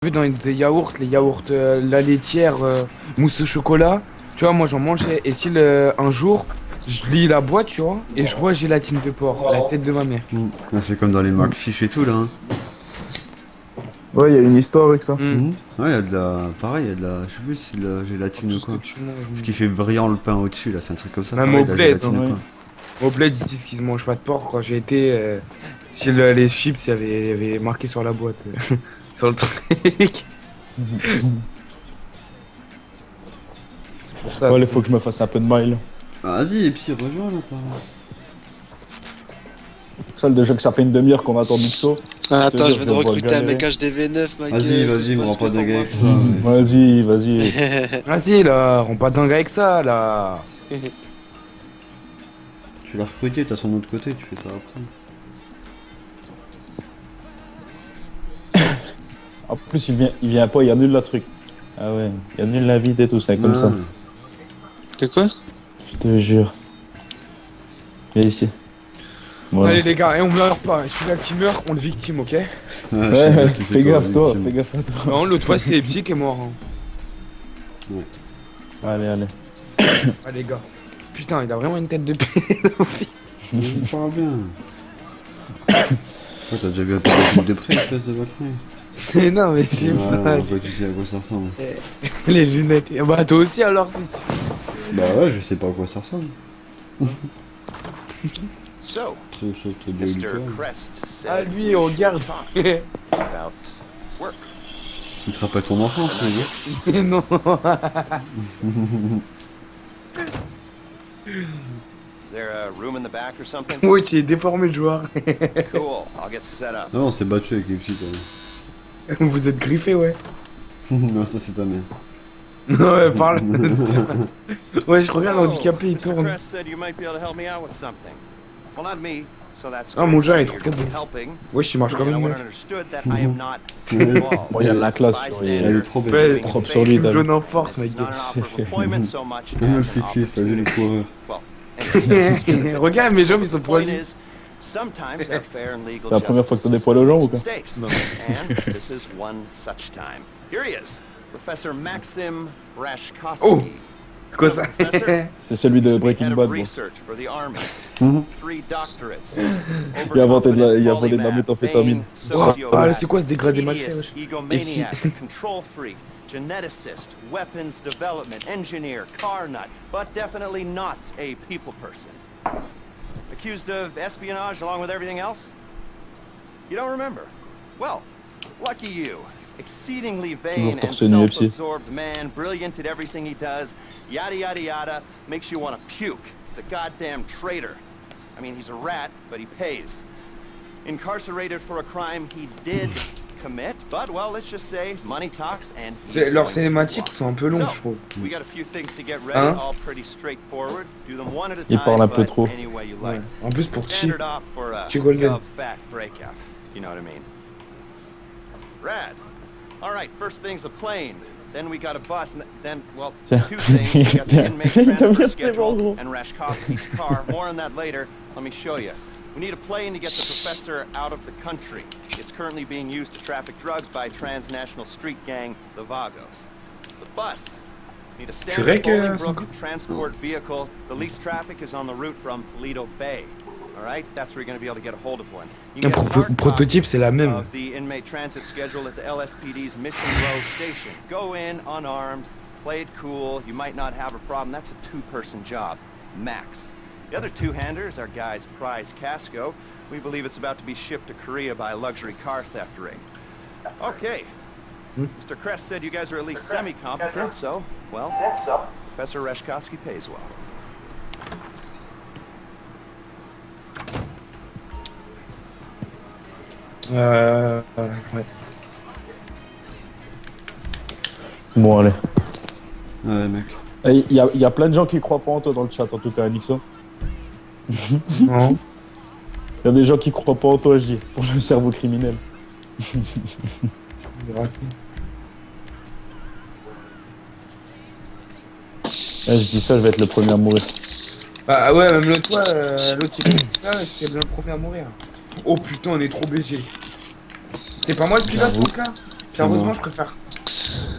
vu dans les yaourts, la laitière, mousse au chocolat, tu vois, moi j'en mangeais. Et si un jour, je lis la boîte, tu vois, et je vois gélatine de porc, la tête de ma mère. Ah, c'est comme dans les McFish et tout là. Hein. Ouais, il y a une histoire avec ça. Hmm. Ouais, il y a de la. Pareil, il y a de la. Je sais plus si c'est de la gélatine Tout ou ce que quoi. tu manges. Ce qui fait brillant le pain au-dessus là, c'est un truc comme ça. Même Pareil, au de la bled, gélatine hein. ou Ouais. quoi. Au bled, ils disent qu'ils ne mangent pas de porc. Quand j'ai été, si les chips, il y avait marqué sur la boîte, sur le truc. Pour ça. Ouais, il faut que je me fasse un peu de mail. Ah, vas-y, et puis rejoins là, t'as. Ça, déjà que ça fait une demi-heure qu'on attend Mixo. Ah, Je te attends, jure, je viens de je vais recruter un galérer. mec HDV9, ma Vas-y, gueule, vas-y, tout me se rends pas passe bien dingue pour avec ça. moi. Ouais. Vas-y, vas-y. Vas-y là, rends pas dingue avec ça là. Tu l'as recruté, t'as son autre côté, tu fais ça après. En plus, il vient pas, il annule la truc. Ah ouais, il annule l'invite et tout, c'est comme ça. De quoi? Je te jure. Viens ici. Voilà. Allez les gars, et on meurt pas. Celui-là qui meurt, on le victime, ok? Ouais, je sais Ouais, pas qui c'est fais toi, gaffe toi, victime. fais gaffe à toi. Non, l'autre fois c'était Epsi qui est mort. Hein. Allez, allez. Ah les gars. Putain, il a vraiment une tête de pédophile. Je parle bien. Ouais, t'as déjà vu un pédophile de près, espèce de Valkyrie? Non mais j'ai Voilà, pas. quoi, tu sais à quoi ça ressemble. Les lunettes. Bah toi aussi alors si. Bah ouais, je sais pas à quoi ça ressemble. So, Ça te dit Mr. quoi. Crest said Ah lui, regarde. about work. Il te rappelle ton enfance, le gars. Non. Is there a room in the back or something? Oui, tu es déformé le joueur. Cool. I'll get set up. Non, on s'est battu avec les petits, toi. Vous êtes griffé, ouais. Non, ça c'est ta mère. Non, ouais, parle. Ouais, je regarde So, handicapé, il Mr. tourne. Crest said you might be able to help me out with something. Well, not me, so that's Ah, great. mon jeu est You're trop gonna be bon. helping. Ouais, je marche comme And I une want meuf. understood that I am not involved. Bon, il y a de la classe, Bystander, il Elle est trop belle. Ouais, doing propre a sur lui, favor. David. jaune en force, This mec. is not an offer of employment so much Comme le as an cycliste, vas-y, le opportunity. coureur. Well, Regarde, mes jambes, ils sont the point poilus. is, sometimes our fair and legal C'est la première fois que t'as des poils aux jambes ou quoi? mistakes. Non. And this is one such time. Here he is, Professor Maxim Rashkovsky. Oh. Quoi ça? Professor, C'est celui de head Breaking of Bad, moi. research for the army. 3 doctorates. Il a inventé de la méthamphétamine. Ah, c'est quoi ce dégradé mal fait, wesh? Egomaniac, control freak, geneticist, weapons development, engineer, car nut, but definitely not a people person. Accused of espionage along with everything else? You don't remember? Well, lucky you. Exceedingly vain and torse nu, Epsi. self-absorbed man, brilliant at everything he does, yada yada yada, makes you want to puke. He's a goddamn traitor. I mean, he's a rat, but he pays. Incarcerated for a crime he did commit, but well, let's just say money talks and he's Leurs going to cinématiques walk. sont un peu longues, So, je trouve. we got a few things to get ready, Hein? all pretty straightforward. Do them one at a Il time, parle un peu but trop. any way you Ouais. like. En plus, pour cheap. Standard off for a Chi Golden. gov fact breakout. You know what I mean? Rad. All right, first thing's a plane. Then we got a bus, and then, well, Tiens. two things. We got the inmate transfer Merci, schedule Borgo. and Rashkovsky's car. More on that later. Let me show you. We need a plane to get the professor out of the country. It's currently being used to traffic drugs by transnational street gang, the Vagos. The bus. Need a standard rec, son Bolingbrook transport vehicle. The least traffic is on the route from Lido Bay. All right, that's where you're going to be able to get a hold of one. You Un can get a hard prototype, c'est la copy même. of the inmate transit schedule at the LSPD's Mission Row station. Go in unarmed, play it cool. You might not have a problem. That's a two-person job, max. The other two-hander is our guy's prize Casco. We believe it's about to be shipped to Korea by a luxury car theft ring. Okay. Mr. Kress said you guys are at least semi-competent, so, well, Professor Reshkovsky pays well. Ouais. Bon, allez. Ouais, mec. Il y a plein de gens qui croient pas en toi dans le chat, en tout cas, Nixon. Non. Il y a des gens qui croient pas en toi, je dis, pour le cerveau criminel. Ouais, je dis ça, je vais être le premier à mourir. Ah ouais, même l'autre fois, l'autre qui m'a dit ça, c'était le premier à mourir. Oh putain, on est trop BG. C'est pas moi le pilote, son cas? Sérieusement, je préfère.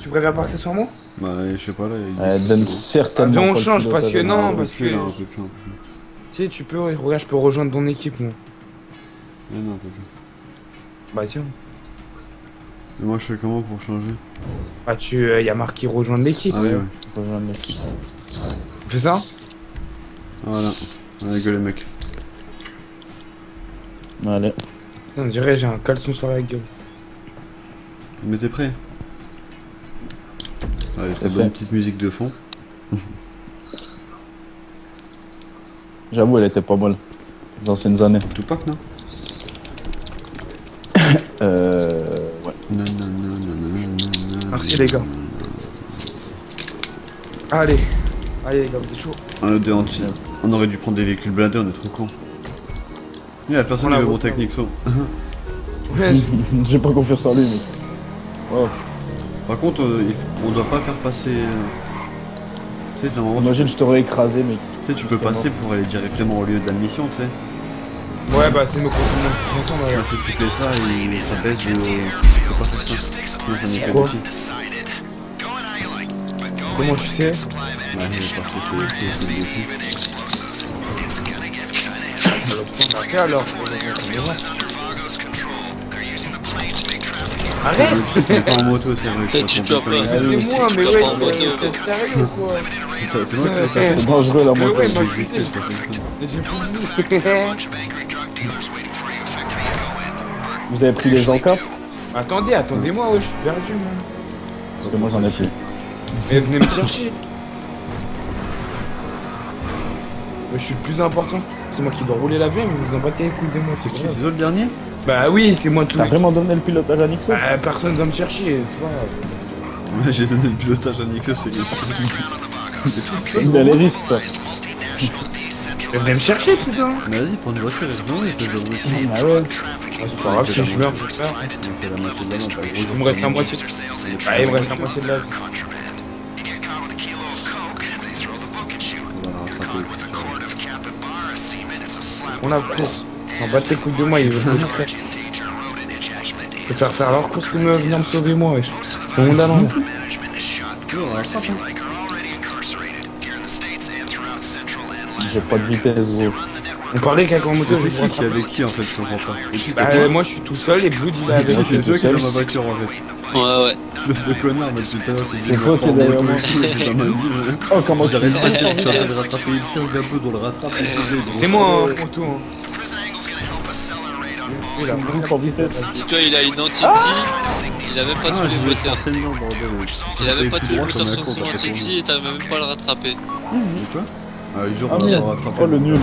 Tu préfères pas que ce soit moi? Bah, je sais pas là. Elle donne certainement. Viens, on pas le change parce que pilotage. non, un peu parce plus, que. là, un peu plus. Tu sais, tu peux, regarde, je peux rejoindre ton équipe, moi. Non, un peu plus. Bah tiens. Et moi, je fais comment pour changer? Bah y a marqué rejoindre l'équipe. Ah oui, ouais. Rejoindre l'équipe. Fais ça? Voilà. Allez, go les mecs. Allez. On dirait j'ai un caleçon sur la gueule. Mais t'es prêt? Allez, très T'es bonne prêt. petite musique de fond. J'avoue, elle était pas mal. Les anciennes années. Tupac, non? Ouais. Non, non, non, non, non, non, non. Merci les gars. Allez. Allez les gars, vous êtes chaud. Un deux anti. On aurait dû prendre des véhicules blindés, on est trop cons. Il y a personne On qui l'a veut voté. monter avec Nixo. Ouais. J'ai pas confiance en lui, mais. Oh. Par contre, on doit pas faire passer. Tu sais, normalement, Imagine, je t'aurais écrasé, mec. tu peux passer pour aller directement au lieu de la mission, tu sais. Ouais, bah c'est nos consignes. J'entends, Là, ouais. si tu fais ça, ça baisse le. Faut pas faire ça. Sinon, ça n'est que Quoi des filles. Comment tu sais? Ouais, parce que c'est des filles. Ok alors. Arrête! C'est pas en moto, c'est vrai. Tu dois pas. C'est moi, mais Tu ouais, vas pas en moto. t'es sérieux ou quoi? C'est moi qui Eh, C'est dangereux, la Mais moto. ouais, Je moi vais je glisser, suis c'est pas comme ça. j'ai plus Vous avez pris les encas? Attendez-moi, ouais, je suis perdu, moi. Parce que moi, j'en ai plus. Mais venez me chercher. Je suis le plus important. C'est moi qui dois rouler l'avion, mais vous en battez les couilles de moi. C'est qui? grave. C'est toi le dernier? Bah oui, c'est moi tout. T'as vraiment donné le pilotage à Nixon? Bah, personne va me chercher, c'est pas grave. Ouais, j'ai donné le pilotage à Nixo, c'est qui? Il a les risques, toi. Mais venez me chercher, putain. Mais vas-y, prends une voiture et viens, et fais de bruit. Ah ouais. C'est pas grave, si je meurs, je meurs. On fait la moitié de la main, pas gros. Il me reste la moitié. Ah, il me reste la moitié de la vie. On va la rattraper. On a course. S'en battent les couilles de moi, ils veulent que je crève. Je préfère faire leur course que me venir me sauver moi, wesh. C'est mon talent. On la rattrape, hein. J'ai pas de vitesse, gros. On parlait qu'avec en moto, Mais je c'est vais qui avec qui en fait, je comprends pas. Et qui Bah, moi je suis tout seul et Blood il est avec. c'est toi qui es seul. dans ma voiture en fait. Ouais, ouais. Espèce de connard, mais tout à l'heure, tu dis, C'est toi qui es derrière moi. C'est pas mal dit, mais. Oh, comment tu J'arrête sais pas de dire, tu vas de rattraper une fille, un peu, on le rattrape, on le trouve. C'est moi, hein, moto. Hein. Il a Groupe en vitesse. Dis-toi, il a une anti-T. Il avait pas tous les moteurs. Il avait pas tous les moteurs sur son anti-T et t'avais même pas à le rattraper. Quoi? Ah, il joue, Ah on va merde. le rattraper. Oh, le nul.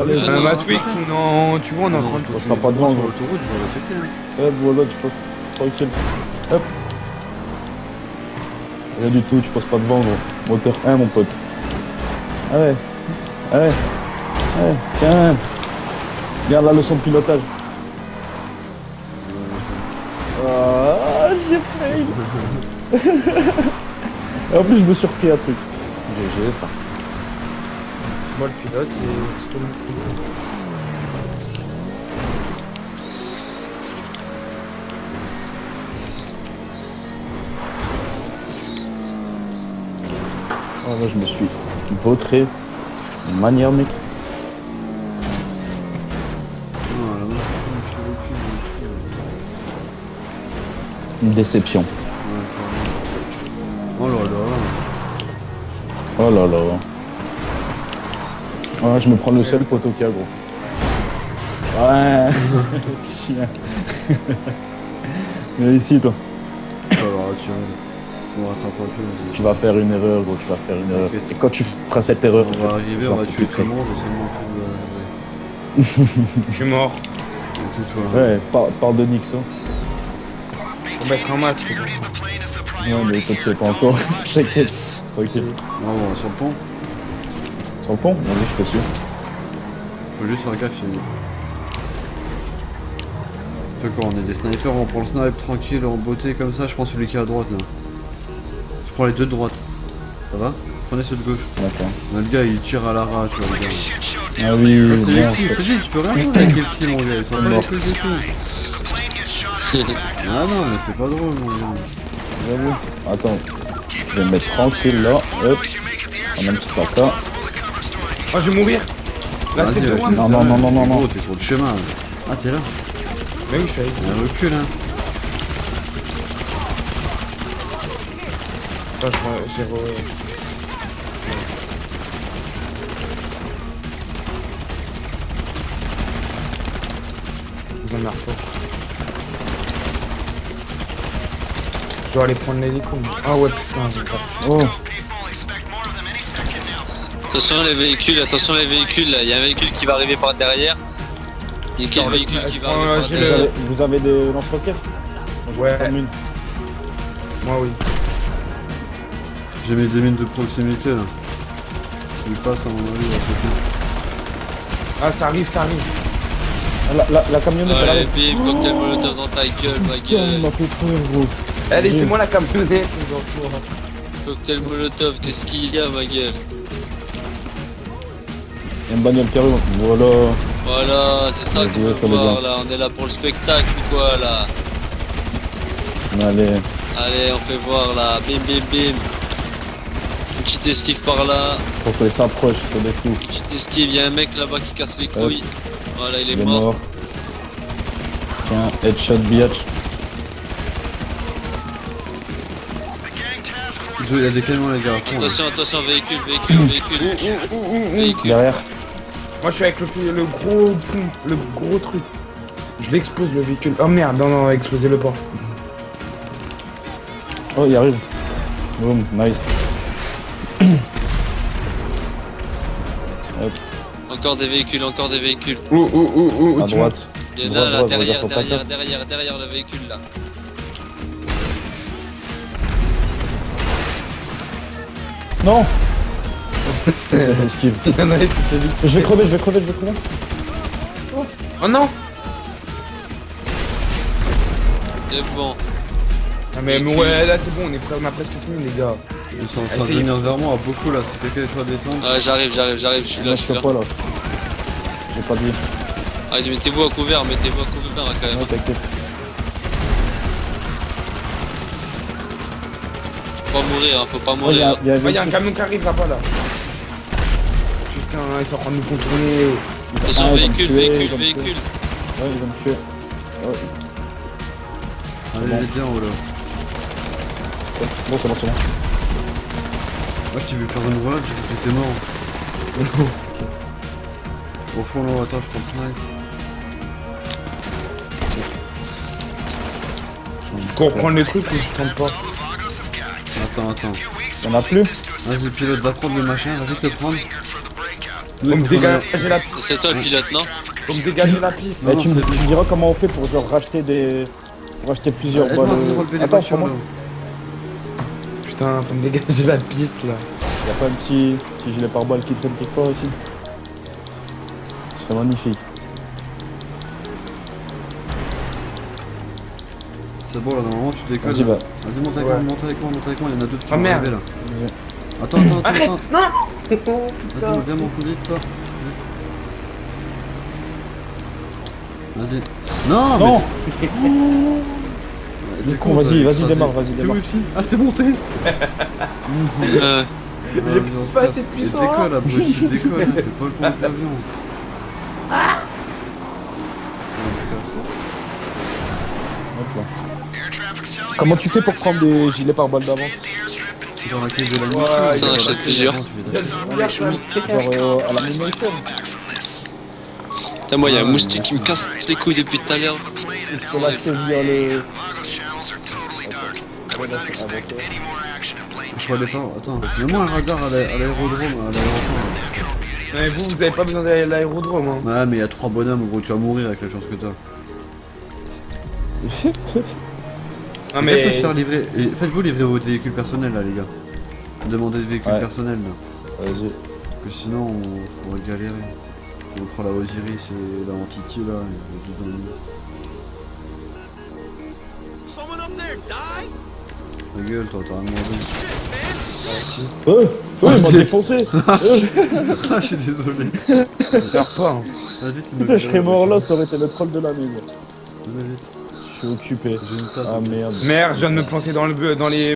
Allez, Ah, non. Matrix, non, tu vois, on est en train de. on sera pas devant, sur gros. l'autoroute, je vais le péter. hein. Hop, voilà, tu passes tranquille. Hop. Rien du tout, tu passes pas devant, gros. Moteur 1, mon pote. Allez. Allez. Allez, tiens. Regarde la leçon de pilotage. Ah, j'ai fail. Et en plus, je me suis repris un truc. GG, ça. Moi le pilote, c'est tout le monde. Ah, là, je me suis vautré. De manière, mec. Voilà, non, Une déception. oh là là. Oh là là. Ouais, je me prends le seul poteau qu'il y a, gros. Ouais. Chien. Viens ici, toi. Alors, on rattrape un peu, vas-y. Tu vas faire une erreur, gros. Tu vas faire une erreur. T'inquiète. Et quand tu feras cette erreur, On va arriver, on va tuer tout le monde, je sais même Je suis mort. plus. Tais-toi. Ouais, parle de Nixon. Faut mettre un masque. Non, mais toi, tu sais pas encore. T'inquiète. Tranquille. Non, bon, sur le pont, Sur le pont? Vas-y, je fais sûr. faut juste faire gaffe, il fait quoi, on est des snipers, on prend le snipe tranquille, en beauté comme ça, je prends celui qui est à droite là. Je prends les deux de droite. Ça va? Prenez ceux de gauche. D'accord. Là, le gars il tire à l'arrache, le gars. Ah oui, Ah, oui, c'est bien, les filles, c'est- tu peux rien faire avec les filles mon gars, ils sont pas Mort. les trucs et tout. Ah non, mais c'est pas drôle, mon gars. J'avoue. Attends, je vais me mettre tranquille là. Hop. On a un petit placard. Oh, je vais mourir. La Vas-y, tête de avec moi. les Non, non, armes, non, non, non, gros, non. t'es sur le chemin. Ah, t'es là. Mais oui, je suis avec. Il y a un recul, hein. Attends, j'ai Ils en marrent pas. Je dois aller prendre l'hélico. Ah ouais, putain, j'ai pas. Oh, Attention les véhicules là, il y a un véhicule qui va arriver par derrière. Il y a quel véhicule qui va arriver par j'ai derrière? vous avez des lance-roquettes? Ouais. Une. Moi, oui. J'ai mis des mines de proximité, là. S'il passe, à mon avis, il va péter. Ah, ça arrive, ça arrive. La camionnette, elle Allez, arrive. bim, cocktail molotov dans ta gueule, ma Putain, il gueule. m'a fait peur, gros. Allez, c'est moi la camionnette, les enfants. Cocktail molotov, qu'est-ce qu'il y a, ma gueule? Il y a une bagnole qui arrive. Voilà. Voilà, c'est ça Ouais, qu'on ouais, veut ça va voir bien. là, on est là pour le spectacle ou quoi là? Allez. Allez, on fait voir là, bim bim bim. Une petite esquive par là, Faut qu'il s'approche, c'est des fous. petite esquive, y'a un mec là-bas qui casse les couilles. Voilà, il est Il est mort. mort. Tiens, headshot biatch. Il y a des camions, les gars, à fond, là. Attention, véhicule. Véhicule. Derrière. Moi, je suis avec le gros pont, le gros truc. Je l'explose le véhicule. Oh merde, non, explosez-le pas. Oh, il arrive. Boom, nice. Encore des véhicules. Où À tu droite. Il y en a Droite, là, droite, derrière regarde ton derrière le véhicule là. Non. Esquive. Il y en a qui fait vite. Je vais crever. Oh non. C'est bon. Ah mais ouais, là c'est bon, on a presque fini les gars. Ils sont en train de venir vers moi, beaucoup, là. Si quelqu'un est prêt à descendre. Ah, j'arrive, je suis là. Je peux pas là. J'ai pas de vie. Ah, mettez-vous à couvert là, quand même. Non, t'inquiète. Faut pas Oh, mourir. Il y a un camion qui arrive là-bas là. Putain, ils sont en train de nous contourner. Attention, Ah, ils vont me tuer, véhicule. ils vont me tuer. Ouais, ils vont me tuer. Ouais. Allez, les gars, oh là. Bon, c'est bon. Moi, je t'ai vu faire une roulade, j'ai cru que t'étais mort. Au fond, là, attends, je prends le snipe. Je comprends les trucs ou je tente pas. Attends. Y'en a plus? Vas-y, pilote, va prendre le machin, vas-y te prendre. Faut me dégager la piste. C'est toi le pilote, non? Faut me dégager la piste. Non, Tu me c'est- diras comment on fait pour genre racheter des... Pour acheter plusieurs Aide-moi à balles. relever les Attends, voitures, prends-moi. là. Putain, faut me dégager la piste là. Y'a pas un petit gilet pare-balles qui traîne quelque part aussi? Ce serait magnifique. C'est bon, là, normalement, tu décolles. Vas-y, là. va. Vas-y, monte avec Ouais. moi, monte avec moi, il y en a d'autres qui Ah, vont merde. arriver, là. Ouais. Attends. Arrête. Non. Vas-y, viens mon coup vite, toi. Vite. Vas-y. Non, Non! mais... Du T'es coup, con, vas-y, toi, vas-y, écrasé. démarre, vas-y, C'est où, démarre. Ipsy? Ah, c'est monté. Euh, Vas-y, on se pas casse. assez de Et puissance. décolle, là, Bruce, tu décolles, hein, fais pas le con avec l'avion. On se casse. Hop là. Comment tu fais pour prendre des gilets pare-balles d'avance? C'est dans la clé de la nuit. Ouais, ça en achète plusieurs. Genre à la Moonmaker? Putain, moi, y'a un moustique qui me casse les couilles depuis tout à l'heure. Je peux l'acheter via le... Je vois les pas. Attends, mets-moi un radar à l'aérodrome, à l'aéroport. Mais vous avez pas besoin d'aller à l'aérodrome hein. Ouais, mais il y a 3 bonhommes, gros, tu vas mourir avec la chance que t'as. Non Quelqu'un peut se mais... faire livrer. Et faites-vous livrer votre véhicule personnel là, les gars. Demandez le véhicule Ouais. personnel là. Vas-y. Que sinon on va galérer. On prend la Osiris et la Entity là. Et les deux dans le... Ta gueule, toi, t'as rien demandé. Il m'a défoncé! Ah, je suis désolé. Pleure pas hein. Vas-y, vite, Putain, je serais mort là, ça aurait été le troll de la maison. Vas-y, vite. suis occupé. J'ai une place. Ah merde. Merde, je viens de me planter dans les